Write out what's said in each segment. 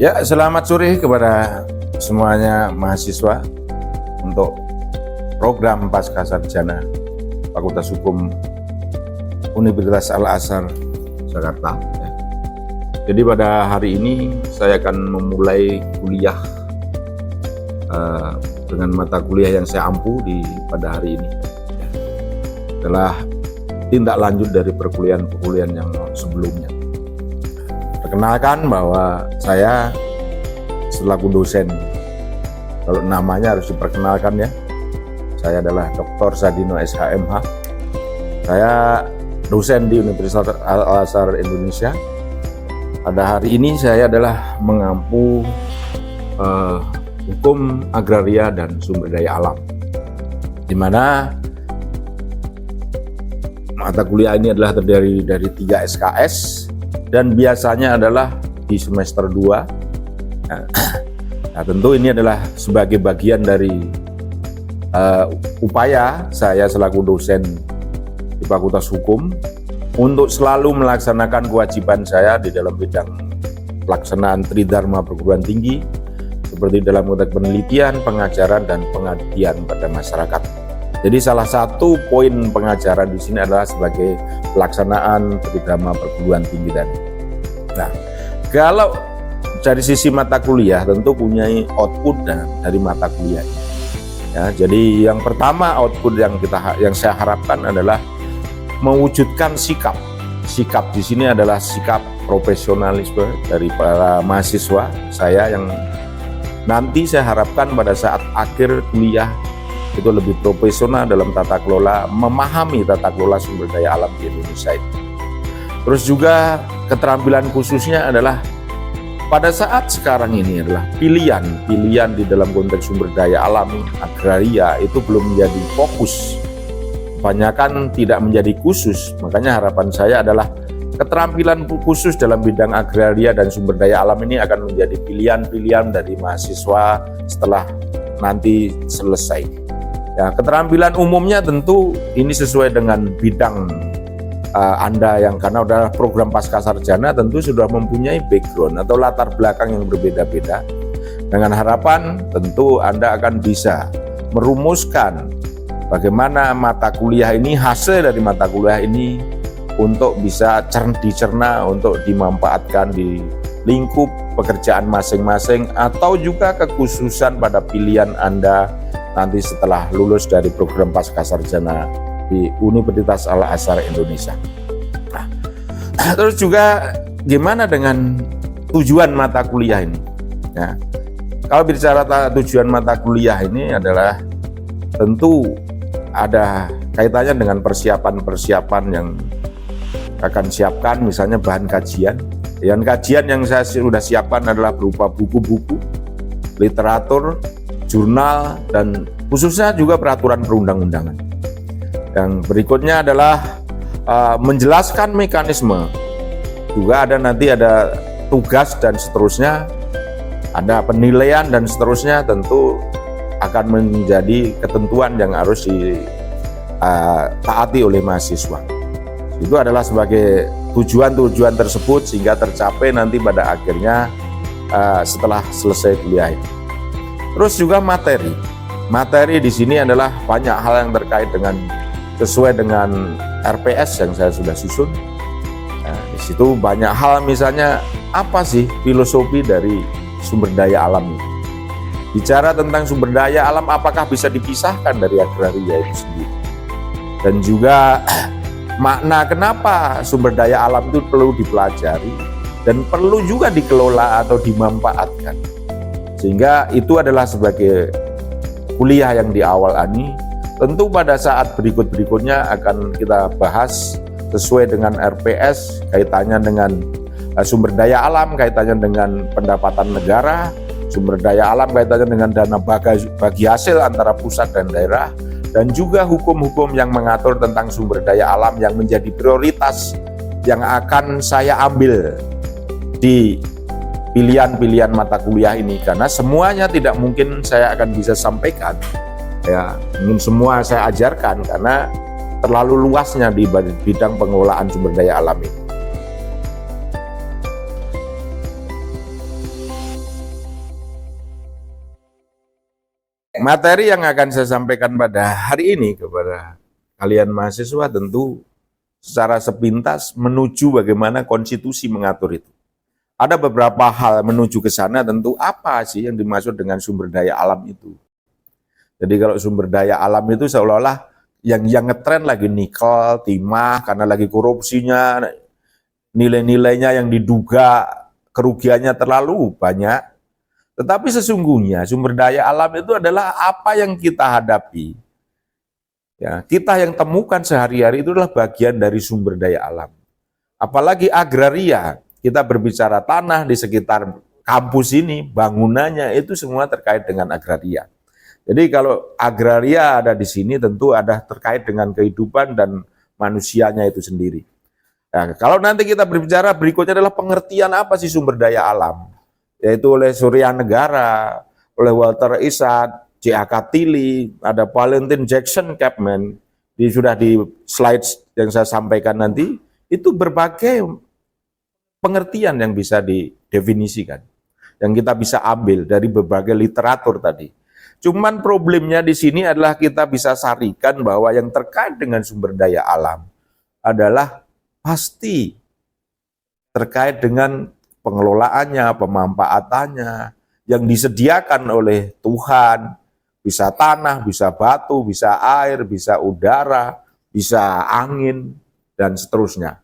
Ya, selamat sore kepada semuanya mahasiswa untuk program Pasca Sarjana Fakultas Hukum Universitas Al-Azhar Jakarta. Jadi pada hari ini saya akan memulai kuliah dengan mata kuliah yang saya ampu pada hari ini. Adalah tindak lanjut dari perkuliahan yang sebelumnya. Perkenalkan bahwa saya selaku dosen, kalau namanya harus diperkenalkan ya, saya adalah Dr. Sadino SHMH. Saya dosen di Universitas Al-Azhar Indonesia. Pada hari ini saya adalah mengampu hukum agraria dan sumber daya alam, di mana mata kuliah ini adalah terdiri dari 3 SKS dan biasanya adalah di semester 2. Nah, tentu ini adalah sebagai bagian dari upaya saya selaku dosen di Fakultas Hukum untuk selalu melaksanakan kewajiban saya di dalam bidang pelaksanaan Tridharma perguruan tinggi, seperti dalam konteks penelitian, pengajaran, dan pengabdian pada masyarakat. Jadi salah satu poin pengajaran di sini adalah sebagai pelaksanaan Tridharma perguruan tinggi tadi. Nah, kalau dari sisi mata kuliah tentu punya output dari mata kuliah. Ya, jadi yang pertama output yang saya harapkan adalah mewujudkan sikap. Sikap di sini adalah sikap profesionalisme dari para mahasiswa saya yang nanti saya harapkan pada saat akhir kuliah itu lebih profesional dalam tata kelola, memahami tata kelola sumber daya alam di Indonesia ini. Terus juga keterampilan khususnya adalah pada saat sekarang ini adalah pilihan di dalam konteks sumber daya alam agraria itu belum menjadi fokus, kebanyakan tidak menjadi khusus. Makanya harapan saya adalah keterampilan khusus dalam bidang agraria dan sumber daya alam ini akan menjadi pilihan dari mahasiswa setelah nanti selesai. Ya, keterampilan umumnya tentu ini sesuai dengan bidang Anda yang karena adalah program pasca sarjana tentu sudah mempunyai background atau latar belakang yang berbeda-beda. Dengan harapan tentu Anda akan bisa merumuskan bagaimana mata kuliah ini, hasil dari mata kuliah ini untuk bisa dicerna, untuk dimanfaatkan di lingkup pekerjaan masing-masing atau juga kekhususan pada pilihan Anda nanti setelah lulus dari program pasca sarjana di Universitas Al-Azhar Indonesia. Nah, terus juga gimana dengan tujuan mata kuliah ini? Ya, kalau bicara tujuan mata kuliah ini adalah tentu ada kaitannya dengan persiapan yang akan siapkan, misalnya bahan kajian. Kajian yang saya sudah siapkan adalah berupa buku-buku, literatur, jurnal, dan khususnya juga peraturan perundang-undangan. Yang berikutnya adalah menjelaskan mekanisme. Juga nanti ada tugas dan seterusnya, ada penilaian dan seterusnya, tentu akan menjadi ketentuan yang harus ditaati oleh mahasiswa. Itu adalah sebagai tujuan-tujuan tersebut sehingga tercapai nanti pada akhirnya setelah selesai kuliah ini. Terus juga materi di sini adalah banyak hal yang terkait dengan sesuai dengan RPS yang saya sudah susun. Nah, di situ banyak hal, misalnya apa sih filosofi dari sumber daya alam ini? Bicara tentang sumber daya alam, apakah bisa dipisahkan dari agraria itu sendiri? Dan juga makna kenapa sumber daya alam itu perlu dipelajari dan perlu juga dikelola atau dimanfaatkan. Sehingga itu adalah sebagai kuliah yang di awal ini. Tentu pada saat berikutnya akan kita bahas sesuai dengan RPS, kaitannya dengan sumber daya alam, kaitannya dengan pendapatan negara, sumber daya alam kaitannya dengan dana bagi hasil antara pusat dan daerah, dan juga hukum-hukum yang mengatur tentang sumber daya alam yang menjadi prioritas yang akan saya ambil di pilihan mata kuliah ini, karena semuanya tidak mungkin saya akan bisa sampaikan, ya mungkin semua saya ajarkan karena terlalu luasnya di bidang pengelolaan sumber daya alam ini. materi yang akan saya sampaikan pada hari ini kepada kalian mahasiswa tentu secara sepintas menuju bagaimana konstitusi mengatur itu. Ada beberapa hal menuju ke sana, tentu apa sih yang dimaksud dengan sumber daya alam itu. Jadi kalau sumber daya alam itu seolah-olah yang ngetren lagi nikel, timah, karena lagi korupsinya, nilai-nilainya yang diduga kerugiannya terlalu banyak. Tetapi sesungguhnya sumber daya alam itu adalah apa yang kita hadapi. Ya, kita yang temukan sehari-hari itu adalah bagian dari sumber daya alam. Apalagi agraria, kita berbicara tanah di sekitar kampus ini, bangunannya itu semua terkait dengan agraria. Jadi kalau agraria ada di sini tentu ada terkait dengan kehidupan dan manusianya itu sendiri. Nah, kalau nanti kita berbicara berikutnya adalah pengertian apa sih sumber daya alam, yaitu oleh Surya Negara, oleh Walter Isaak, J.A.K. Tilly, ada Valentin Jackson Chapman, sudah di slides yang saya sampaikan nanti, itu berbagai pengertian yang bisa didefinisikan, yang kita bisa ambil dari berbagai literatur tadi. Cuman problemnya di sini adalah kita bisa sarikan bahwa yang terkait dengan sumber daya alam adalah pasti terkait dengan pengelolaannya, pemanfaatannya, yang disediakan oleh Tuhan, bisa tanah, bisa batu, bisa air, bisa udara, bisa angin, dan seterusnya.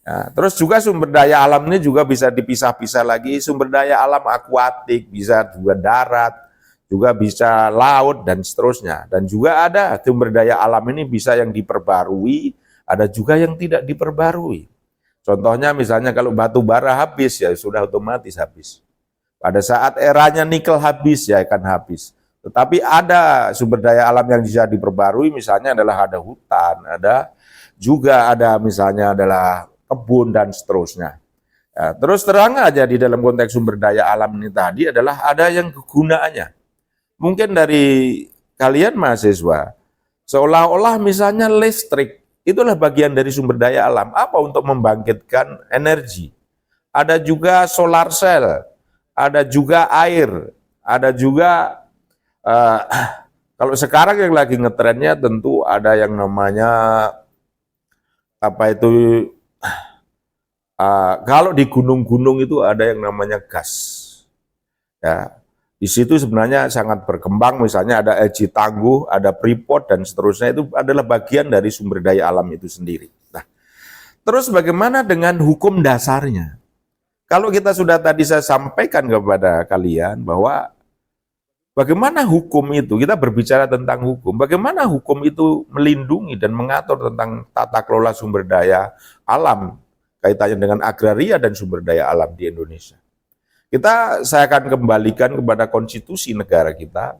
Nah, terus juga sumber daya alam ini juga bisa dipisah-pisah lagi, sumber daya alam akuatik, bisa juga darat, juga bisa laut, dan seterusnya. Dan juga ada sumber daya alam ini bisa yang diperbarui, ada juga yang tidak diperbarui. Contohnya misalnya kalau batu bara habis, ya sudah otomatis habis. Pada saat eranya nikel habis, ya akan habis. Tetapi ada sumber daya alam yang bisa diperbarui, misalnya adalah ada hutan, ada misalnya adalah kebun, dan seterusnya. Ya, terus terang aja di dalam konteks sumber daya alam ini tadi adalah ada yang kegunaannya. Mungkin dari kalian mahasiswa, seolah-olah misalnya listrik, itulah bagian dari sumber daya alam. Apa? Untuk membangkitkan energi. Ada juga solar cell, ada juga air, ada juga, kalau sekarang yang lagi ngetrennya tentu ada yang namanya, kalau di gunung-gunung itu ada yang namanya gas. Ya. Di situ sebenarnya sangat berkembang, misalnya ada LG Tangguh, ada Freeport, dan seterusnya, itu adalah bagian dari sumber daya alam itu sendiri. Nah, terus bagaimana dengan hukum dasarnya? Kalau kita sudah tadi saya sampaikan kepada kalian bahwa bagaimana hukum itu, kita berbicara tentang hukum, bagaimana hukum itu melindungi dan mengatur tentang tata kelola sumber daya alam, kaitannya dengan agraria dan sumber daya alam di Indonesia. Saya akan kembalikan kepada konstitusi negara kita,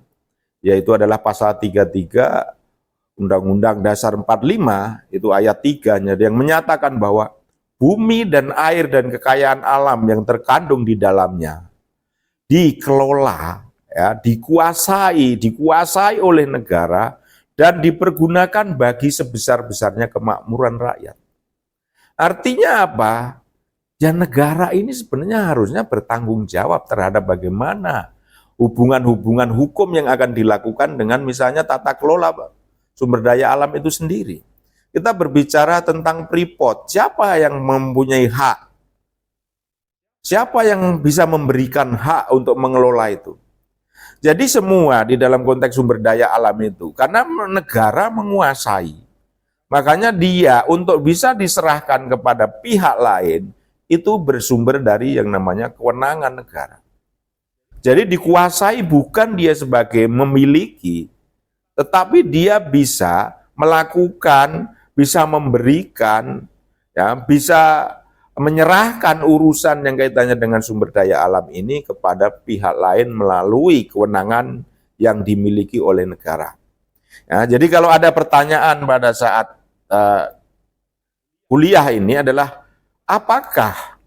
yaitu adalah pasal 33 Undang-Undang Dasar 45, itu ayat 3-nya, yang menyatakan bahwa bumi dan air dan kekayaan alam yang terkandung di dalamnya dikelola, ya, dikuasai oleh negara dan dipergunakan bagi sebesar-besarnya kemakmuran rakyat. Artinya apa? Ya, negara ini sebenarnya harusnya bertanggung jawab terhadap bagaimana hubungan-hubungan hukum yang akan dilakukan dengan misalnya tata kelola sumber daya alam itu sendiri. Kita berbicara tentang Freeport, siapa yang mempunyai hak? Siapa yang bisa memberikan hak untuk mengelola itu? Jadi semua di dalam konteks sumber daya alam itu, karena negara menguasai, makanya dia untuk bisa diserahkan kepada pihak lain, itu bersumber dari yang namanya kewenangan negara. Jadi dikuasai bukan dia sebagai memiliki, tetapi dia bisa melakukan, bisa memberikan, ya, bisa menyerahkan urusan yang kaitannya dengan sumber daya alam ini kepada pihak lain melalui kewenangan yang dimiliki oleh negara. Ya, jadi kalau ada pertanyaan pada saat kuliah ini adalah, apakah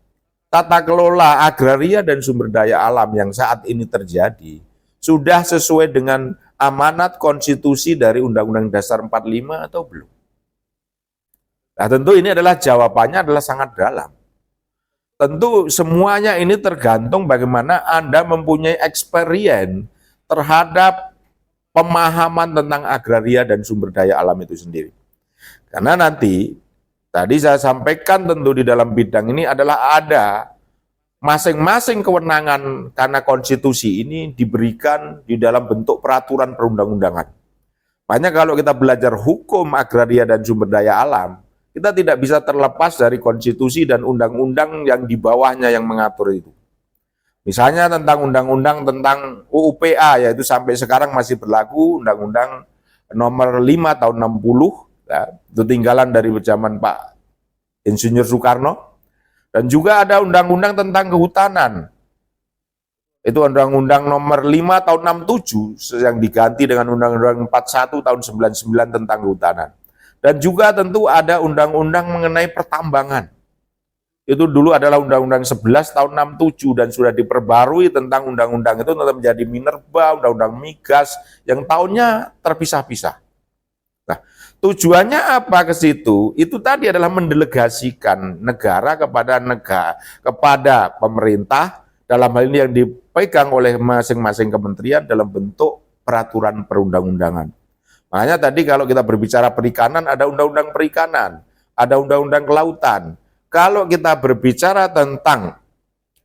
tata kelola agraria dan sumber daya alam yang saat ini terjadi sudah sesuai dengan amanat konstitusi dari Undang-Undang Dasar 45 atau belum? Nah, tentu ini adalah jawabannya adalah sangat dalam. Tentu semuanya ini tergantung bagaimana Anda mempunyai experience terhadap pemahaman tentang agraria dan sumber daya alam itu sendiri. Karena nanti, tadi saya sampaikan tentu di dalam bidang ini adalah ada masing-masing kewenangan karena konstitusi ini diberikan di dalam bentuk peraturan perundang-undangan. Makanya kalau kita belajar hukum agraria dan sumber daya alam, kita tidak bisa terlepas dari konstitusi dan undang-undang yang di bawahnya yang mengatur itu. Misalnya tentang undang-undang tentang UUPA, yaitu sampai sekarang masih berlaku, Undang-Undang nomor 5 tahun 60, ya, itu tinggalan dari zaman Pak Insinyur Soekarno. Dan juga ada undang-undang tentang kehutanan. Itu Undang-Undang nomor 5 tahun 67 yang diganti dengan Undang-Undang 41 tahun 99 tentang kehutanan. Dan juga tentu ada undang-undang mengenai pertambangan. Itu dulu adalah Undang-Undang 11 tahun 67 dan sudah diperbarui tentang undang-undang itu tetap menjadi Minerba, Undang-Undang Migas yang tahunnya terpisah-pisah. Nah, tujuannya apa ke situ? Itu tadi adalah mendelegasikan negara kepada pemerintah dalam hal ini yang dipegang oleh masing-masing kementerian dalam bentuk peraturan perundang-undangan. Makanya tadi kalau kita berbicara perikanan ada undang-undang perikanan, ada undang-undang kelautan. Kalau kita berbicara tentang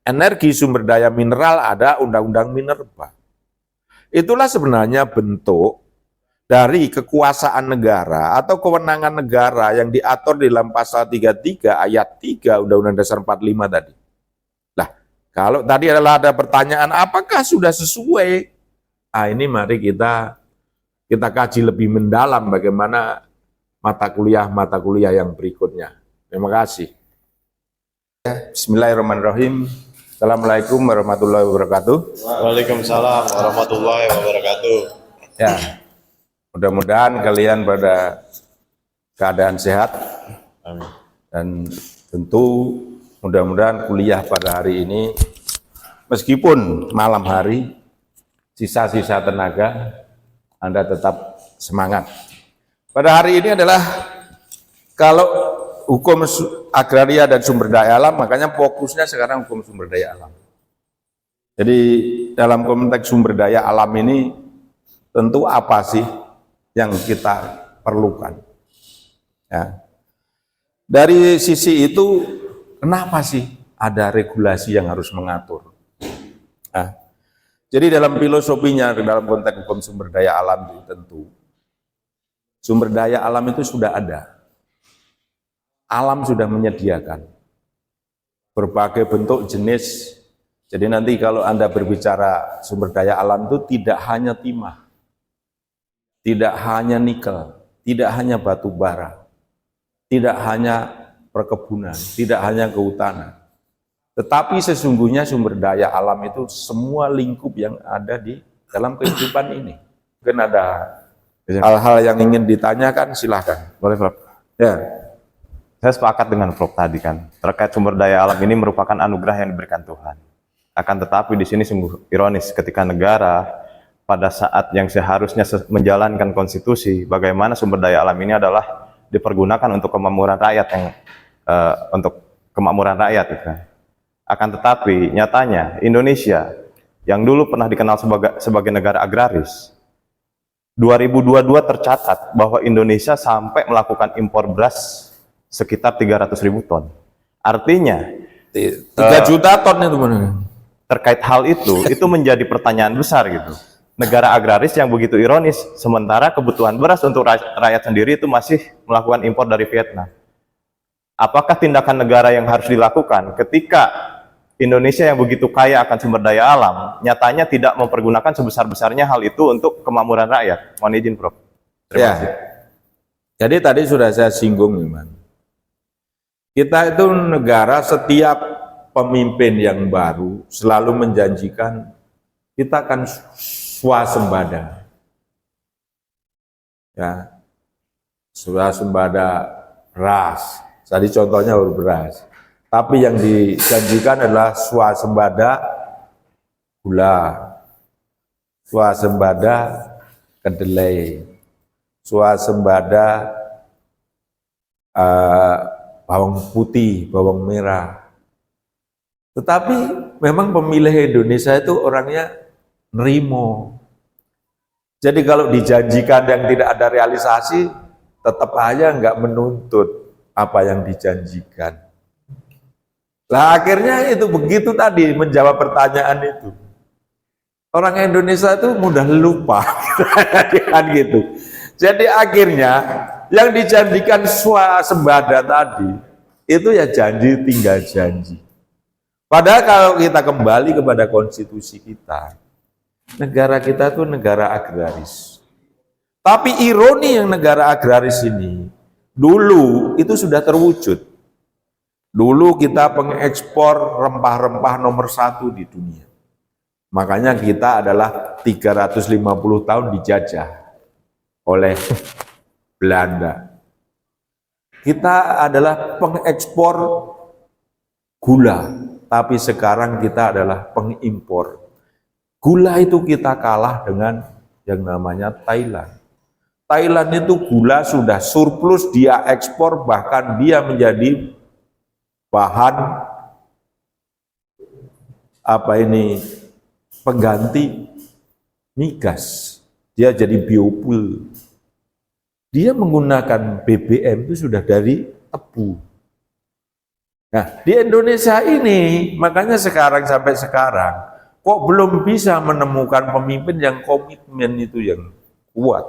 energi sumber daya mineral ada undang-undang Minerba. Itulah sebenarnya bentuk dari kekuasaan negara atau kewenangan negara yang diatur di dalam pasal 33 ayat 3 Undang-Undang Dasar 45 tadi. Nah, kalau tadi adalah ada pertanyaan apakah sudah sesuai? Ini mari kita kaji lebih mendalam bagaimana mata kuliah yang berikutnya. Terima kasih. Bismillahirrahmanirrahim. Assalamualaikum warahmatullahi wabarakatuh. Waalaikumsalam warahmatullahi wabarakatuh. Ya, mudah-mudahan kalian pada keadaan sehat. Amin. Dan tentu mudah-mudahan kuliah pada hari ini, meskipun malam hari, sisa-sisa tenaga, Anda tetap semangat. Pada hari ini adalah kalau hukum agraria dan sumber daya alam, makanya fokusnya sekarang hukum sumber daya alam. Jadi dalam konteks sumber daya alam ini tentu apa sih yang kita perlukan? Ya. Dari sisi itu, kenapa sih ada regulasi yang harus mengatur? Nah, jadi dalam filosofinya, dalam konteks hukum sumber daya alam itu tentu, sumber daya alam itu sudah ada. Alam sudah menyediakan berbagai bentuk jenis. Jadi nanti kalau Anda berbicara sumber daya alam itu tidak hanya timah, tidak hanya nikel, tidak hanya batu bara, tidak hanya perkebunan, tidak hanya kehutanan. Tetapi sesungguhnya sumber daya alam itu semua lingkup yang ada di dalam kehidupan ini. Mungkin ada hal-hal yang ingin ditanyakan, silahkan. Boleh, Prof. Ya. Saya sepakat dengan Prof tadi kan, terkait sumber daya alam ini merupakan anugerah yang diberikan Tuhan. Akan tetapi di sini sungguh ironis ketika negara pada saat yang seharusnya menjalankan konstitusi, bagaimana sumber daya alam ini adalah dipergunakan untuk kemakmuran rakyat gitu kan. Akan tetapi nyatanya Indonesia yang dulu pernah dikenal sebagai negara agraris, 2022 tercatat bahwa Indonesia sampai melakukan impor beras sekitar 300.000 ton. Artinya 3 juta ton itu benar. Terkait hal itu menjadi pertanyaan besar gitu. Negara agraris yang begitu ironis, sementara kebutuhan beras untuk rakyat sendiri itu masih melakukan impor dari Vietnam. Apakah tindakan negara yang harus dilakukan ketika Indonesia yang begitu kaya akan sumber daya alam, nyatanya tidak mempergunakan sebesar-besarnya hal itu untuk kemakmuran rakyat? Mohon izin, Prof. Terima kasih. Jadi tadi sudah saya singgung, Iman. Kita itu negara, setiap pemimpin yang baru selalu menjanjikan kita akan swasembada. Ya, swasembada beras. Tadi contohnya beras. Tapi yang dijanjikan adalah swasembada gula, swasembada kedelai, swasembada bawang putih, bawang merah. Tetapi memang pemilih Indonesia itu orangnya nerimo. Jadi kalau dijanjikan yang tidak ada realisasi, tetap aja nggak menuntut apa yang dijanjikan. Lah akhirnya itu begitu tadi menjawab pertanyaan itu. Orang Indonesia itu mudah lupa, kan gitu. Jadi akhirnya yang dijanjikan swasembada tadi itu ya janji tinggal janji. Padahal kalau kita kembali kepada konstitusi kita, negara kita itu negara agraris. Tapi ironi yang negara agraris ini, dulu itu sudah terwujud. Dulu kita pengekspor rempah-rempah nomor 1 di dunia. Makanya kita adalah 350 tahun dijajah oleh Belanda. Kita adalah pengekspor gula, tapi sekarang kita adalah pengimpor. Gula itu kita kalah dengan yang namanya Thailand. Thailand itu gula sudah surplus, dia ekspor, bahkan dia menjadi bahan pengganti migas. Dia jadi biofuel. Dia menggunakan BBM itu sudah dari tebu. Nah, di Indonesia ini, makanya sampai sekarang, kok belum bisa menemukan pemimpin yang komitmen itu yang kuat.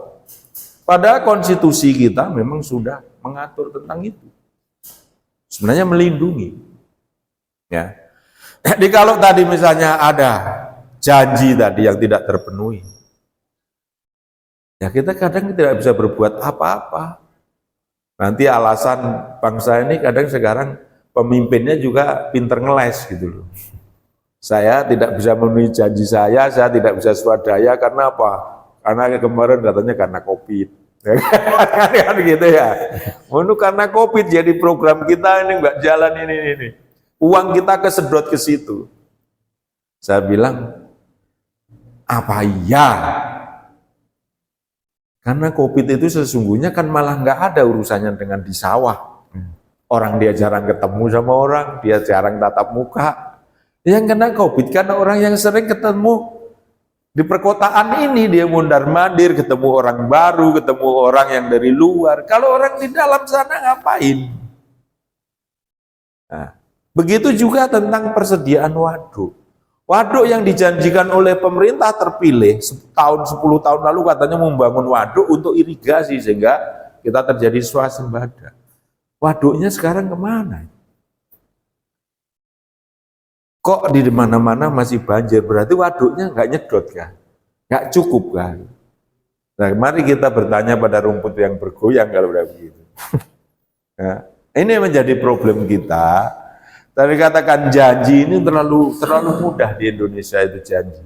Padahal konstitusi kita memang sudah mengatur tentang itu. Sebenarnya melindungi. Ya. Jadi kalau tadi misalnya ada janji tadi yang tidak terpenuhi, ya kita kadang tidak bisa berbuat apa-apa. Nanti alasan bangsa ini kadang sekarang pemimpinnya juga pinter ngeles gitu loh. Saya tidak bisa memenuhi janji saya tidak bisa swadaya karena apa? Karena kemarin katanya karena COVID. Kan gitu ya. Menurut karena COVID jadi program kita ini nggak jalan ini. Uang kita kesedot ke situ. Saya bilang, apa iya? Karena COVID itu sesungguhnya kan malah nggak ada urusannya dengan di sawah. Orang dia jarang ketemu sama orang, dia jarang tatap muka. Yang kena COVID karena orang yang sering ketemu di perkotaan ini, dia mondar-mandir, ketemu orang baru, ketemu orang yang dari luar. Kalau orang di dalam sana ngapain? Nah, begitu juga tentang persediaan waduk. Waduk yang dijanjikan oleh pemerintah terpilih tahun 10 tahun lalu katanya membangun waduk untuk irigasi sehingga kita terjadi swasembada. Waduknya sekarang kemana? Kok di mana-mana masih banjir? Berarti waduknya nggak nyedot kan? Nggak cukup kan? Nah, mari kita bertanya pada rumput yang bergoyang kalau udah begitu. Nah, ini menjadi problem kita. Tapi katakan janji ini terlalu mudah di Indonesia itu janji.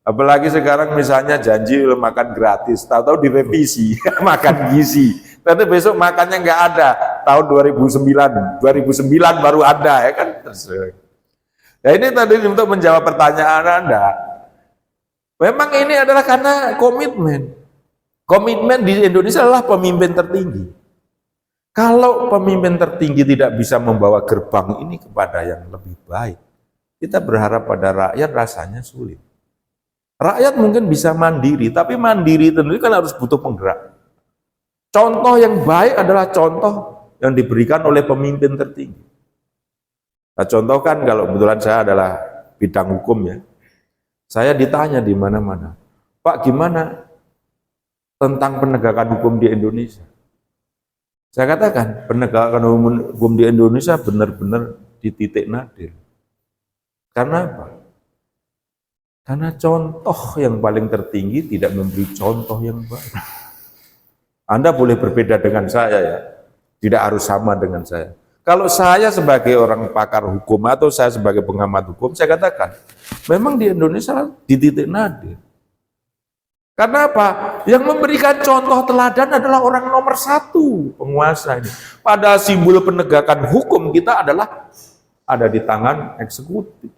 Apalagi sekarang misalnya janji makan gratis, tahu-tahu direvisi, makan gizi. Tapi besok makannya nggak ada. Tahun 2009 baru ada ya kan? Nah ini tadi untuk menjawab pertanyaan Anda. Memang ini adalah karena komitmen. Komitmen di Indonesia adalah pemimpin tertinggi. Kalau pemimpin tertinggi tidak bisa membawa gerbang ini kepada yang lebih baik, kita berharap pada rakyat rasanya sulit. Rakyat mungkin bisa mandiri, tapi mandiri tentu kan harus butuh penggerak. Contoh yang baik adalah contoh yang diberikan oleh pemimpin tertinggi. Nah, contoh kan kalau kebetulan saya adalah bidang hukum ya, saya ditanya di mana-mana, Pak gimana tentang penegakan hukum di Indonesia? Saya katakan penegakan hukum di Indonesia benar-benar di titik nadir. Karena apa? Karena contoh yang paling tertinggi tidak memberi contoh yang baik. Anda boleh berbeda dengan saya ya, tidak harus sama dengan saya. Kalau saya sebagai orang pakar hukum atau saya sebagai pengamat hukum, saya katakan, memang di Indonesia di titik nadir. Karena apa? Yang memberikan contoh teladan adalah orang nomor 1 penguasa ini. Pada simbol penegakan hukum kita adalah ada di tangan eksekutif.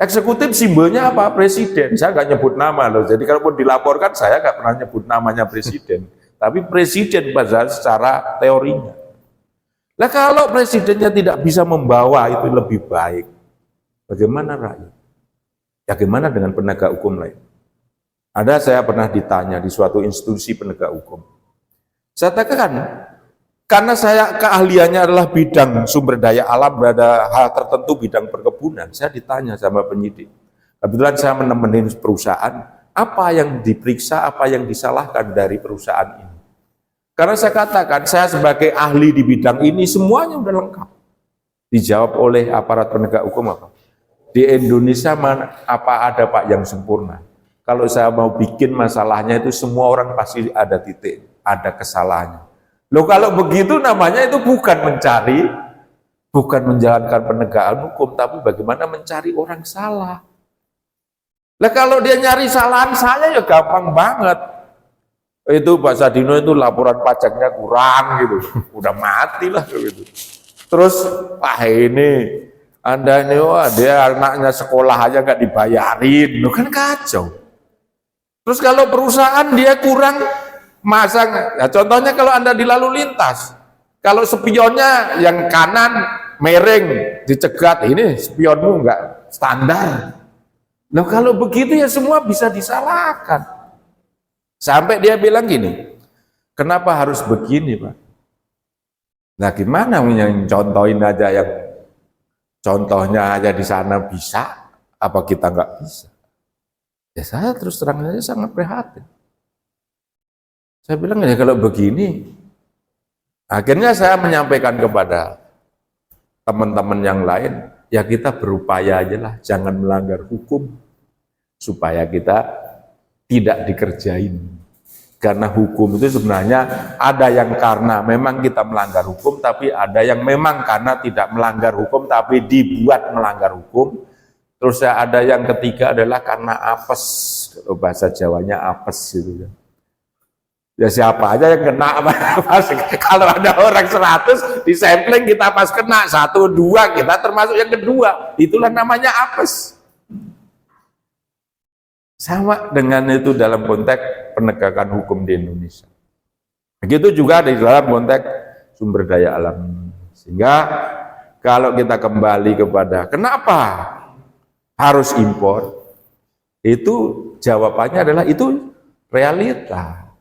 Eksekutif simbolnya apa? Presiden. Saya nggak nyebut nama loh. Jadi kalaupun dilaporkan saya nggak pernah nyebut namanya presiden. Tapi presiden pada secara teorinya. Nah kalau presidennya tidak bisa membawa itu lebih baik, bagaimana rakyat? Ya gimana dengan penegak hukum lain? Ada saya pernah ditanya di suatu institusi penegak hukum. Saya katakan, karena saya keahliannya adalah bidang sumber daya alam, berada hal tertentu bidang perkebunan, saya ditanya sama penyidik. Kebetulan saya menemani perusahaan, apa yang diperiksa, apa yang disalahkan dari perusahaan ini. Karena saya katakan, saya sebagai ahli di bidang ini, semuanya udah lengkap. Dijawab oleh aparat penegak hukum apa? Di Indonesia apa ada Pak yang sempurna? Kalau saya mau bikin masalahnya itu semua orang pasti ada titik, ada kesalahannya. Loh kalau begitu namanya itu bukan mencari, bukan menjalankan penegakan hukum, tapi bagaimana mencari orang salah. Lah kalau dia nyari kesalahan saya ya gampang banget. Itu Pak Sadino itu laporan pajaknya kurang gitu, udah mati lah gitu. Terus Pak ini, Anda ini wah, dia anaknya sekolah aja nggak dibayarin, lo kan kacau. Terus kalau perusahaan dia kurang masang, ya contohnya kalau Anda di lalu lintas, kalau spionnya yang kanan mereng dicegat, ini spionmu nggak standar. Nah kalau begitu ya semua bisa disalahkan. Sampai dia bilang gini, kenapa harus begini Pak? Nah gimana yang contohin aja, yang contohnya aja di sana bisa, apa kita nggak bisa? Ya saya terus terang saja sangat prihatin. Saya bilang ya kalau begini, akhirnya saya menyampaikan kepada teman-teman yang lain, ya kita berupaya aja lah, jangan melanggar hukum, supaya kita tidak dikerjain. Karena hukum itu sebenarnya ada yang karena memang kita melanggar hukum, tapi ada yang memang karena tidak melanggar hukum, tapi dibuat melanggar hukum. Terus ada yang ketiga adalah karena apes, bahasa Jawanya apes gitu. Ya siapa aja yang kena, kalau ada orang 100 di sampling kita pas kena 1, 2 kita termasuk yang kedua, itulah namanya apes. Sama dengan itu dalam konteks penegakan hukum di Indonesia. Begitu juga di dalam konteks sumber daya alam. Sehingga kalau kita kembali kepada kenapa harus impor, itu jawabannya adalah itu realita.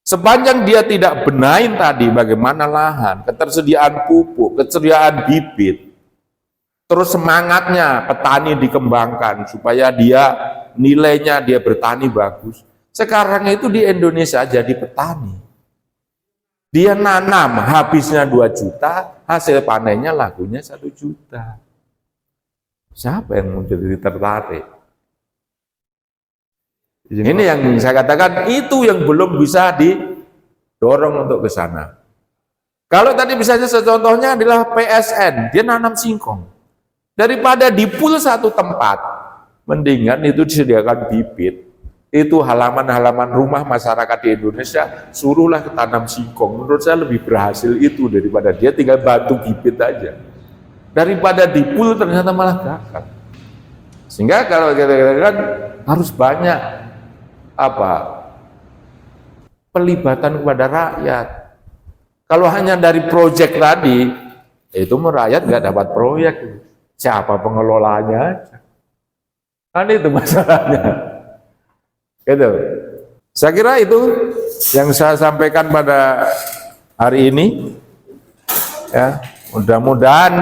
Sepanjang dia tidak benahin tadi bagaimana lahan, ketersediaan pupuk, ketersediaan bibit, terus semangatnya petani dikembangkan supaya dia nilainya dia bertani bagus. Sekarang itu di Indonesia jadi petani. Dia nanam habisnya 2 juta, hasil panennya lakunya 1 juta. Siapa yang menjadi tertarik? Ini yang saya katakan, itu yang belum bisa didorong untuk ke sana. Kalau tadi misalnya contohnya adalah PSN, dia nanam singkong. Daripada di pool satu tempat, mendingan itu disediakan bibit. Itu halaman-halaman rumah masyarakat di Indonesia, suruhlah tanam singkong. Menurut saya lebih berhasil itu daripada dia tinggal bantu bibit aja. Daripada di pool ternyata malah gagal. Sehingga kalau kita katakan harus banyak pelibatan kepada rakyat. Kalau hanya dari proyek tadi, itu rakyat nggak dapat proyek. Siapa pengelolanya? Kan itu masalahnya. Gitu. Saya kira itu yang saya sampaikan pada hari ini. Ya, mudah-mudahan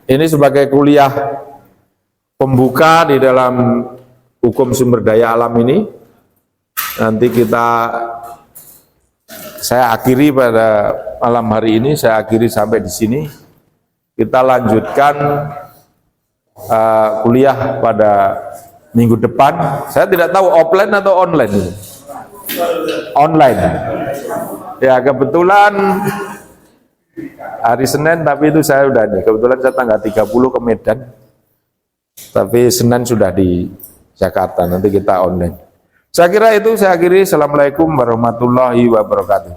ini sebagai kuliah pembuka di dalam hukum sumber daya alam ini. Nanti saya akhiri pada malam hari ini, saya akhiri sampai di sini. Kita lanjutkan kuliah pada minggu depan. Saya tidak tahu offline atau online. Online. Ya kebetulan hari Senin, tapi itu saya udah nih. Kebetulan saya tanggal 30 ke Medan. Tapi Senin sudah di Jakarta. Nanti kita online. Saya kira itu saya akhiri. Assalamualaikum warahmatullahi wabarakatuh.